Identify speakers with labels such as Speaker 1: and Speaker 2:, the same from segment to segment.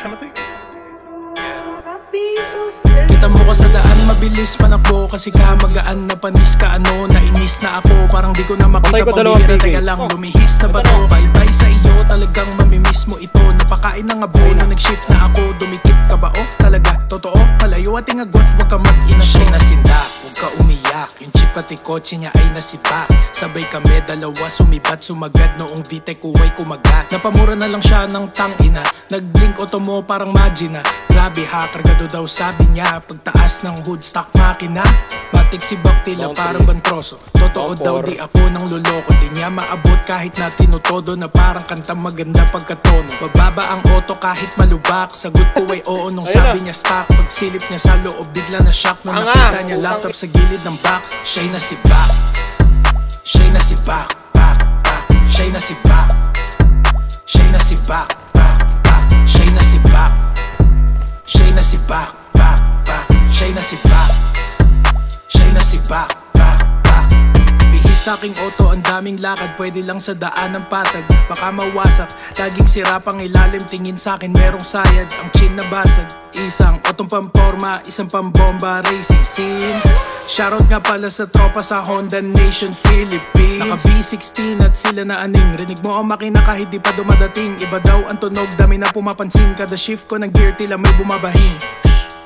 Speaker 1: Timothy?
Speaker 2: Kita mo ko sa daan, mabilis panakbo kasi ka magaan na panis ka ano, nainis na ako, parang di ko na makita pambihira, teka lang lumihis na ba to? Bye-bye sa iyo, talagang mamimiss mo ito, napakain ng abo na nag-shift na ako, dumikit ka ba o? Talaga, totoo, palayo ating agot, wag ka mag-ina. Siya'y nasinda, huwag ka umiyak, yung chip pati kotse niya ay nasipa, sabay kami dalawa sumibat, sumagad noong VTEC kuway kumagat, napamura na lang siya ng tangina, nag-blink auto mo parang magina, grabe ha, kargado daw sabi niya, pagtaas ng hood stock makina, matik si Baktila para bantroso, totoo daw di ako nang luloko, di niya maabot kahit na tinutodo na parang kanta maganda pagkatono, bababa ang auto kahit malubak, sagot ko ay oo nung sabi niya stock, pagsilip niya sa loob bigla na shock nung nakita niya laptop sa gilid ng box, siya'y nasibak, siya'y nasibak, siya'y nasibak, siya'y nasibak, siya'y nasibak, siya'y nasibak, siya'y nasibak, siya'y nasibak, bihis sa aking auto, ang daming lakad, pwede lang sa daan ng patag, baka mawasak, laging sira pang ilalim, tingin sa akin merong sayad, ang chin na basag, isang otong pamporma, isang pambomba, racing scene. Shoutout nga pala sa tropa sa Honda Nation Philippines, naka B16 at sila na aning, rinig mo ang makina kahit di pa dumadating, iba daw ang tunog, dami na pumapansin, kada shift ko ng gear tila may bumabahing,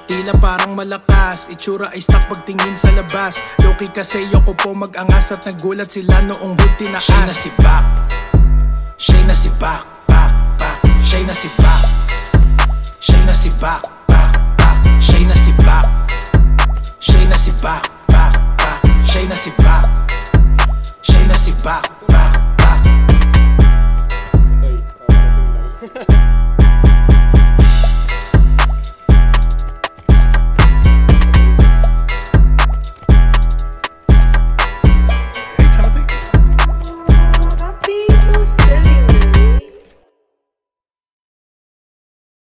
Speaker 2: tila parang malakas, itsura ay stock pagtingin sa labas, loki kasi yoko po mag-angas at nagulat sila noong hood tinaas. Siya'y nasibak, siya'y nasibak, siya'y nasibak, siya'y nasibak, siya'y nasibak, siya'y nasibak, siya'y nasibak, siya'y nasibak,